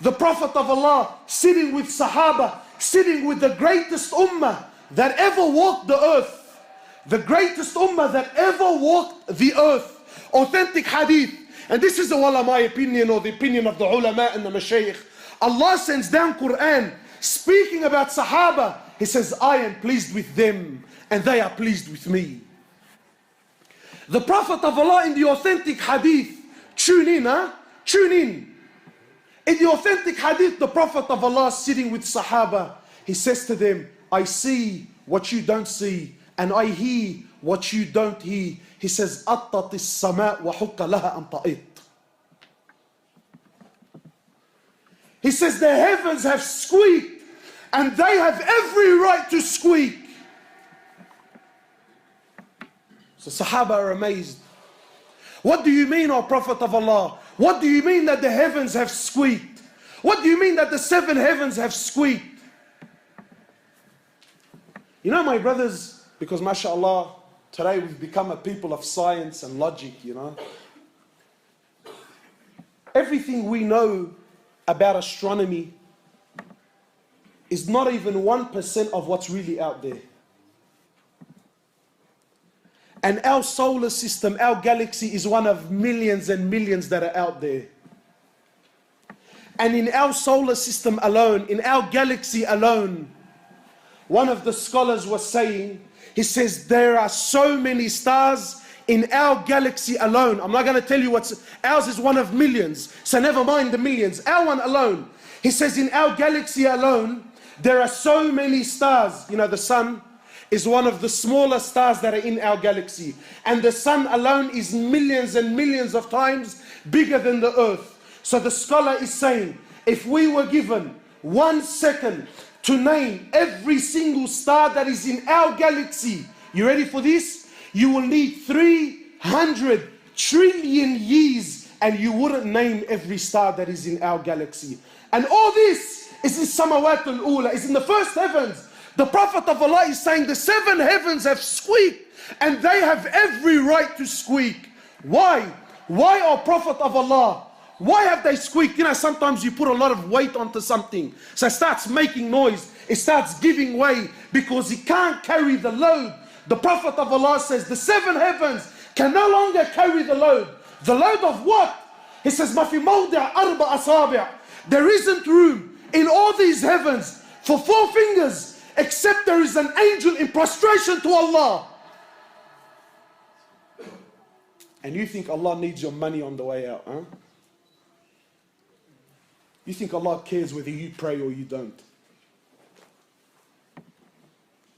The Prophet of Allah sitting with Sahaba, sitting with the greatest ummah that ever walked the earth. The greatest ummah that ever walked the earth. Authentic hadith. And this is my opinion, or the opinion of the ulama and the mashayikh. Allah sends down Quran speaking about Sahaba. He says, I am pleased with them and they are pleased with me. The Prophet of Allah in the authentic hadith, tune in, huh? Tune in. In the authentic hadith, the Prophet of Allah sitting with Sahaba. He says to them, I see what you don't see, and I hear what you don't hear. He says, أَطَّتِ السَّمَاء وَحُكَّ لَهَا أَن تَئِطْ. He says, the heavens have squeaked, and they have every right to squeak. So Sahaba are amazed. What do you mean, O Prophet of Allah? What do you mean that the heavens have squeaked? What do you mean that the 7 heavens have squeaked? You know, my brothers, because mashallah, today we've become a people of science and logic, you know. Everything we know about astronomy is not even 1% of what's really out there. And our solar system, our galaxy, is one of millions and millions that are out there. And in our solar system alone, in our galaxy alone, one of the scholars was saying, he says, there are so many stars in our galaxy alone. I'm not going to tell you what's, ours is one of millions, so never mind the millions, our one alone. He says in our galaxy alone, there are so many stars. You know, the sun is one of the smaller stars that are in our galaxy. And the sun alone is millions and millions of times bigger than the earth. So the scholar is saying, if we were given 1 second to name every single star that is in our galaxy, you ready for this? You will need 300 trillion years and you wouldn't name every star that is in our galaxy. And all this is in Samawat al-Ula, is in the first heavens. The Prophet of Allah is saying the 7 heavens have squeaked and they have every right to squeak. Why? Why, O Prophet of Allah? Why have they squeaked? You know, sometimes you put a lot of weight onto something, so it starts making noise, it starts giving way because it can't carry the load. The Prophet of Allah says the 7 heavens can no longer carry the load. The load of what? He says, مَا فِي مَوْضِعَ أَرْبَ أَصَابِعَ. There isn't room in all these heavens for 4 fingers except there is an angel in prostration to Allah. And you think Allah needs your money on the way out, huh? You think Allah cares whether you pray or you don't.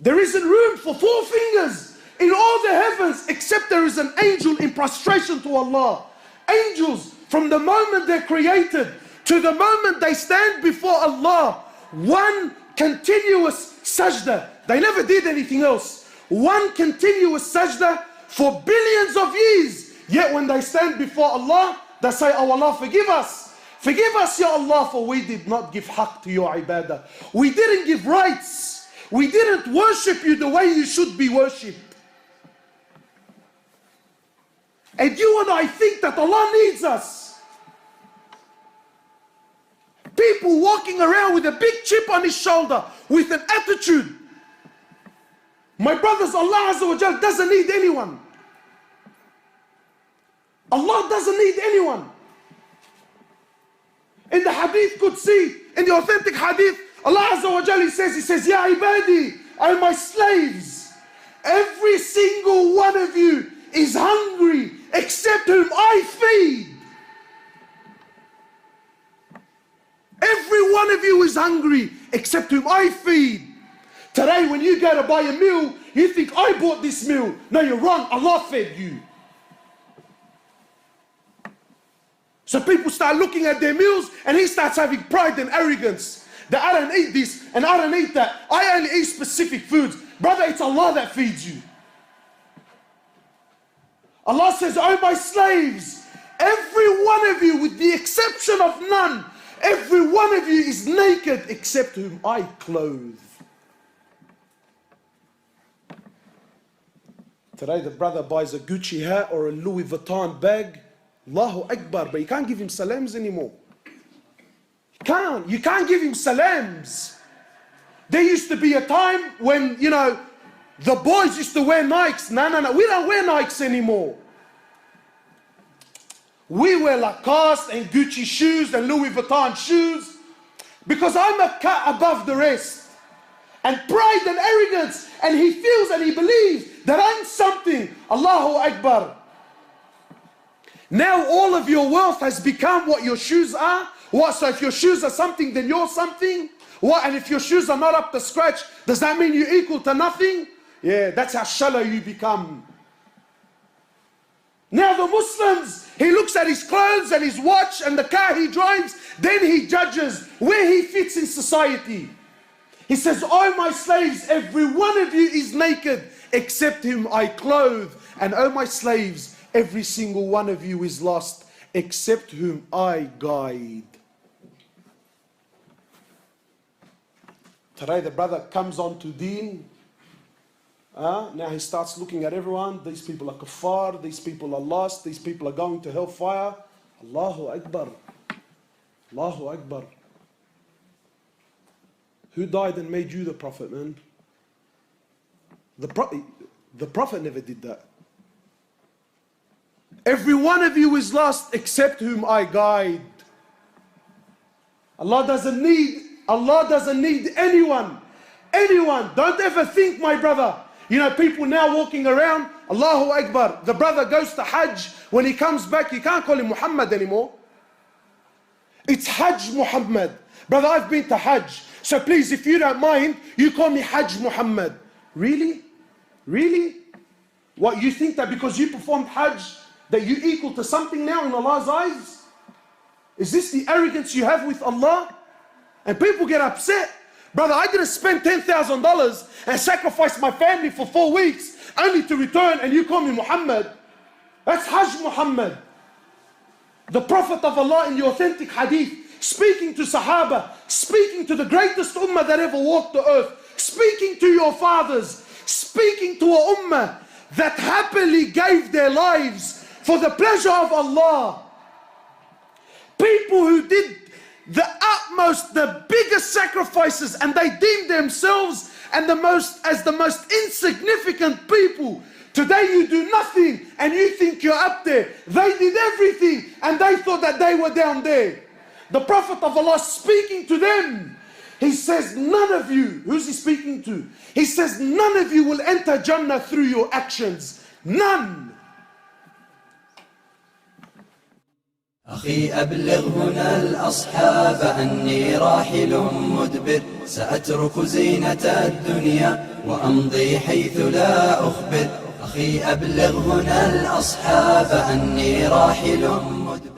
There isn't room for 4 fingers in all the heavens except there is an angel in prostration to Allah. Angels, from the moment they're created to the moment they stand before Allah, one continuous sajda. They never did anything else. One continuous sajda for billions of years. Yet when they stand before Allah, they say, oh Allah, forgive us. Forgive us, Ya Allah, for we did not give haqq to your ibadah. We didn't give rights. We didn't worship you the way you should be worshipped. And you and I think that Allah needs us. People walking around with a big chip on his shoulder, with an attitude. My brothers, Allah Azza wa Jal doesn't need anyone. Allah doesn't need anyone. In the hadith Qudsi, in the authentic hadith, Allah Azza wa Jal, He says, Ya ibadi, are my slaves. Every single one of you is hungry except whom I feed. Every one of you is hungry except whom I feed. Today when you go to buy a meal, you think, I bought this meal. No, you're wrong. Allah fed you. So people start looking at their meals and he starts having pride and arrogance. That I don't eat this and I don't eat that. I only eat specific foods. Brother, it's Allah that feeds you. Allah says, oh my slaves, every one of you, with the exception of none, every one of you is naked except whom I clothe. Today the brother buys a Gucci hat or a Louis Vuitton bag. Allahu Akbar, but you can't give him salams anymore. You You can't give him salams. There used to be a time when, the boys used to wear Nikes. No. We don't wear Nikes anymore. We wear Lacoste and Gucci shoes and Louis Vuitton shoes because I'm a cut above the rest. And pride and arrogance, and he feels and he believes that I'm something. Allahu Akbar. Now all of your wealth has become what your shoes are. What? So if your shoes are something, then you're something. What? And if your shoes are not up to scratch, does that mean you're equal to nothing? Yeah, that's how shallow you become. Now the Muslims, he looks at his clothes and his watch and the car he drives, then he judges where he fits in society. He says, "Oh my slaves, every one of you is naked, except him I clothe. And oh my slaves, every single one of you is lost, except whom I guide." Today the brother comes on to deen. Now he starts looking at everyone. These people are kuffar, these people are lost, these people are going to hellfire. Allahu Akbar. Allahu Akbar. Who died and made you the prophet, man? The prophet never did that. Every one of you is lost except whom I guide. Allah doesn't need anyone. Anyone. Don't ever think, my brother. People now walking around, Allahu Akbar. The brother goes to Hajj. When he comes back, you can't call him Muhammad anymore. It's Hajj Muhammad. Brother, I've been to Hajj. So please, if you don't mind, you call me Hajj Muhammad. Really? Really? What, you think that because you performed Hajj, that you're equal to something now in Allah's eyes? Is this the arrogance you have with Allah? And people get upset. Brother, I didn't spend $10,000 and sacrifice my family for 4 weeks only to return and you call me Muhammad. That's Hajj Muhammad. The Prophet of Allah in the authentic hadith, speaking to Sahaba, speaking to the greatest ummah that ever walked the earth, speaking to your fathers, speaking to a ummah that happily gave their lives for the pleasure of Allah. People who did the utmost, the biggest sacrifices, and they deemed themselves as the most insignificant people. Today you do nothing and you think you're up there. They did everything and they thought that they were down there. The Prophet of Allah speaking to them, he says, none of you, who's he speaking to? He says, none of you will enter Jannah through your actions. None. أخي أبلغ هنا الأصحاب أني راحل مدبر سأترك زينة الدنيا وأمضي حيث لا أخبر أخي أبلغ هنا الأصحاب أني راحل مدبر